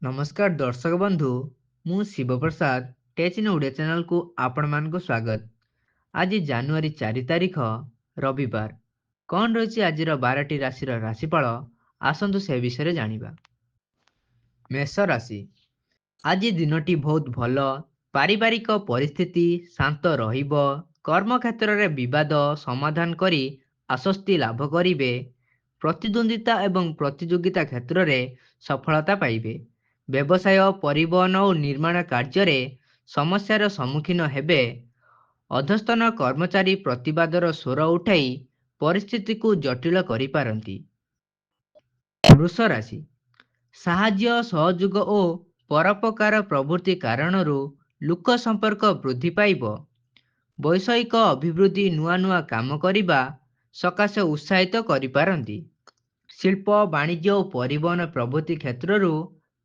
नमस्कार दर्शक बंधु मु शिवप्रसाद टेच इन ओडिया चैनल को आपण मान को स्वागत। आज जानुआरी 4 तारिख रविवार। कौन रही आज 12टी राशि राशिफल आसतु से विषय जानिबा। मेष राशि आज दिनटी बहुत भल। पारिवारिक परिस्थिति शांत रहिब। कर्म क्षेत्र में विवाद समाधान करी आश्वस्ति लाभ करिवे। प्रतिद्वंदिता एवं प्रतियोगिता क्षेत्र में सफलता पाइबे। व्यवसाय परिवहन और निर्माण कार्य समस्यार सम्मुखीन हेबे। अधस्तन कर्मचारी प्रतिवादर स्वर उठाई परिस्थिति को जटिल करिपारंती। वृष राशि साहाय्य सहयोग ओ परोपकार प्रवृत्ति कारणरू लोक संपर्क वृद्धि पाइब। वैषयिक अभिवृद्धि नुआ नुआ काम करिबा सकाशे उत्साहित करिपारंती। शिल्प वाणिज्य और परिवहन प्रभृति क्षेत्ररू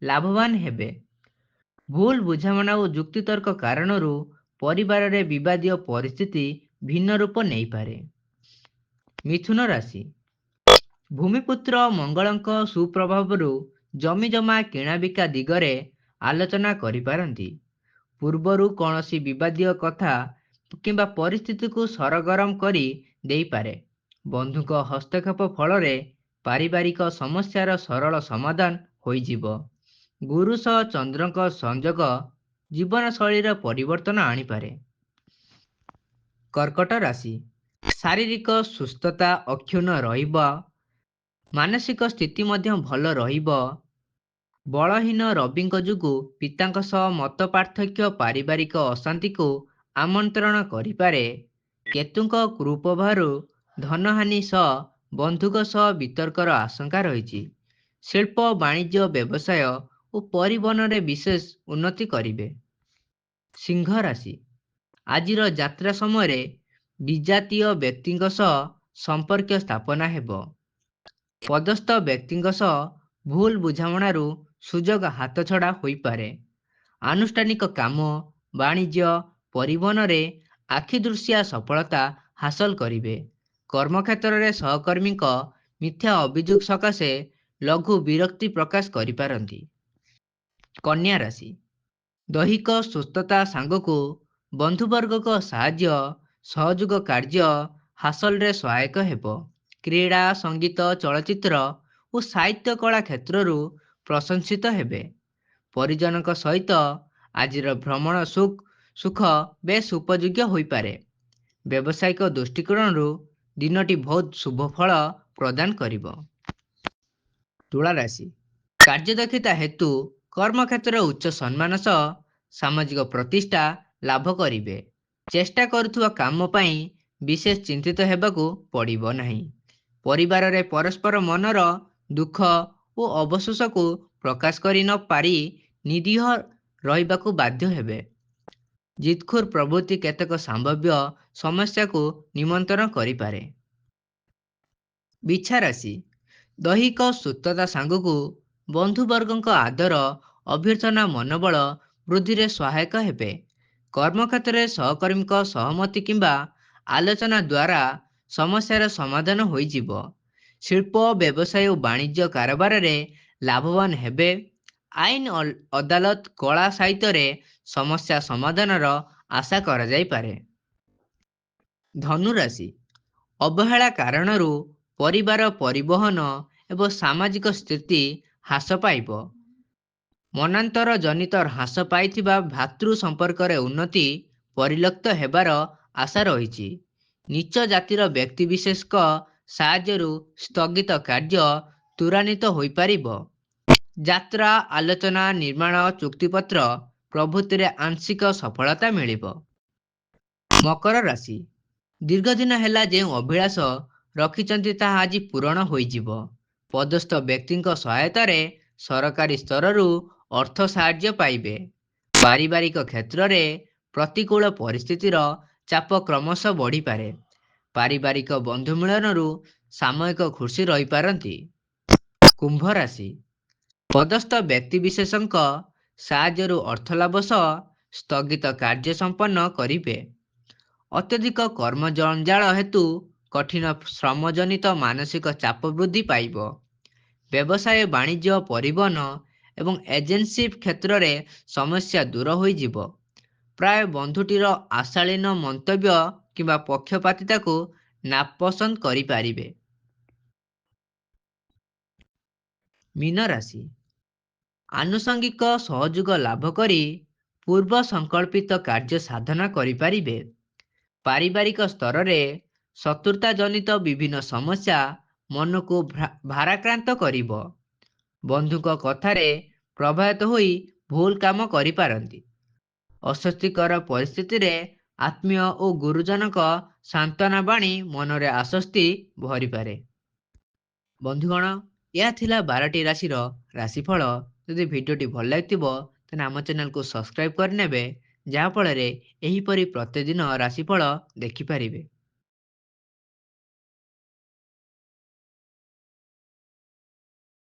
लाभवान हेबे। भूल बुझामणा और जुक्तितर्क कारणरू परिवार रे विवादीय परिस्थिति भिन्न रूप नहीं पारे। मिथुन राशि भूमिपुत्र मंगलଙ୍କ सुप्रभावरू जमी जमा किणाबिका दिगरे आलोचना करिपारंती। पूर्वरू कौनसी विवादीय कथा किंबा परिस्थिति को सरगरम करी देई पारे। बंधुक हस्तक्षेप फल पारिवारिक समस्यार सरल समाधान होइजिब। गुरु सह चंद्रक संयोग जीवनशैलीर परिवर्तन आनीपारे। कर्कट राशि शारीरिक सुस्थता अक्षुण्ण रहिब। मानसिक स्थिति मध्य भल रहिब। बलहीन रविଙ୍କ जोगु पिताଙ୍କ सह मत पार्थक्य पारिवारिक अशांति को आमंत्रण करिपारे। केतुଙ୍କ कुप्रभावरू धनहानि सह बंधुक सह वितर्कर आशंका रही। शिल्प वाणिज्य व्यवसाय और परिवहन रे विशेष उन्नति करिवे। सिंह राशि आजिर यात्रा समय विजातीय व्यक्तिଙ୍କ सह संपर्क स्थापना हेब। पदस्थ व्यक्तिଙ୍କ सह भूल बुझामणारू सुजोग हाथ छड़ा होई पारे। आनुष्ठानिक काम वाणिज्य परिवहन रे आखिदृशिया सफलता हासिल करिवे। कर्मक्षेत्र रे सहकर्मी मिथ्या अभियोग सकाशे लघु विरक्ति प्रकाश करिपारंती। कन्या राशि दैहिक सुस्थता सांगको बंधुवर्ग साहाय्य सहयोग कार्य हासिल रे सहायक हेब। क्रीड़ा संगीत चलचित्र और साहित्य कला क्षेत्ररू प्रशंसित हेबे। परिजनक सहित आजिर भ्रमण सुख बेस उपयोग्य होई पारे। व्यावसायिक दृष्टिकोणरू दिनटी बहुत शुभ फल प्रदान करिब। तुला राशि कार्यदक्षता हेतु कर्मक्षेत्र उच्च सम्मान सह सामाजिक प्रतिष्ठा लाभ करिवे। चेष्टा करुथुवा काम पई विशेष चिंतित हेबाकू पड़िबो नाही। परिवार रे परस्पर मनर दुख और अवशोष को प्रकाश करि न पारी निरीह रहिबाकू बाध्य हेबे। जितखोर प्रवृत्ति केतक संभाव्य समस्या को निमंत्रण करिपारे। बिछा राशि दैहिक सुस्थता सांगକୁ बंधुवर्गଙ୍କ आदर अभ्यर्थना मनोबल वृद्धि रे सहायक हेबे। कर्मक्षेत्र सहकर्मी सहमति किंबा आलोचना द्वारा समस्यार समाधान होइजिब। शिल्प व्यवसाय और वाणिज्य कारोबार रे लाभवान हेबे। आईन अदालत कला साहित्य रे समस्या समाधानर आशा करा जाई पारे। धनु राशि अवहेला कारणरू परिवार परिवहन एवं सामाजिक स्थिति ह्रास पाइब। मनांतर जनित ह्रास पाइथिबा भातृ संपर्क रे उन्नति परिलक्षित हेबार आशा रही। नीच जातिर व्यक्ति विशेष साहाय्यरू स्थगित कार्य त्वरान्वित होई पारिब। यात्रा आलोचना निर्माण चुक्तिपत्र प्रभृति रे आंशिक सफलता मिलिब। मकर राशि दीर्घ दिन हेला जो अभिलाष रखिचंती ताहा आज पूरण होइजिब। पदस्थ व्यक्तिଙ୍କ सहायतारे सरकारी स्तररू अर्थ साहाय्य पाइबे। पारिवारिक क्षेत्र में प्रतिकूल परिस्थितिर चाप क्रमशः बढ़ी पारे। पारिवारिक बंधु मिलनरू सामयिक खुशी रही पारंती। कुंभ राशि पदस्थ व्यक्ति विशेषଙ୍କ साहाय्यरू अर्थ लाभ सह स्थगित कार्य संपन्न करिवे। अत्यधिक कर्म जंजाल हेतु कठिन श्रम जनित मानसिक चाप वृद्धि पाइब। व्यवसाय वाणिज्य परिवहन ଏବଂ ଏଜେନ୍ସି କ୍ଷେତ୍ରରେ ସମସ୍ୟା ଦୂର ହୋଇଯିବ। ପ୍ରାୟ ବନ୍ଧୁଟିର ଆଶାଳୀନ ମନ୍ତବ୍ୟ କିମ୍ବା ପକ୍ଷପାତିତାକୁ ନାପସନ୍ଦ କରିପାରିବେ। ମୀନ ରାଶି ଆନୁଷଙ୍ଗିକ ସହଯୋଗ ଲାଭ କରି ପୂର୍ବ ସଂକଳ୍ପିତ କାର୍ଯ୍ୟ ସାଧନା କରିପାରିବେ। ପାରିବାରିକ ସ୍ତରରେ ଶତ୍ରୁତା ଜନିତ ବିଭିନ୍ନ ସମସ୍ୟା ମନକୁ ଭାରାକ୍ରାନ୍ତ କରିବ। ବନ୍ଧୁଙ୍କ କଥାରେ ପ୍ରଭାବିତ ହୋଇ ଭୁଲ କାମ କରିପାରନ୍ତି। ଅସ୍ୱସ୍ତିକର ପରିସ୍ଥିତିରେ ଆତ୍ମୀୟ ଓ ଗୁରୁଜନଙ୍କ ସାନ୍ତ୍ୱନା ବାଣୀ ମନରେ ଆଶ୍ୱସ୍ତି ଭରିପାରେ। ବନ୍ଧୁଗଣ, ଏହା ଥିଲା 12ଟି ରାଶିର ରାଶିଫଳ। ଯଦି ଭିଡ଼ିଓଟି ଭଲ ଲାଗିଥିବ ତାହେଲେ ଆମ ଚ୍ୟାନେଲକୁ ସବସ୍କ୍ରାଇବ କରିନେବେ, ଯାହାଫଳରେ ଏହିପରି ପ୍ରତିଦିନ ରାଶିଫଳ ଦେଖିପାରିବେ।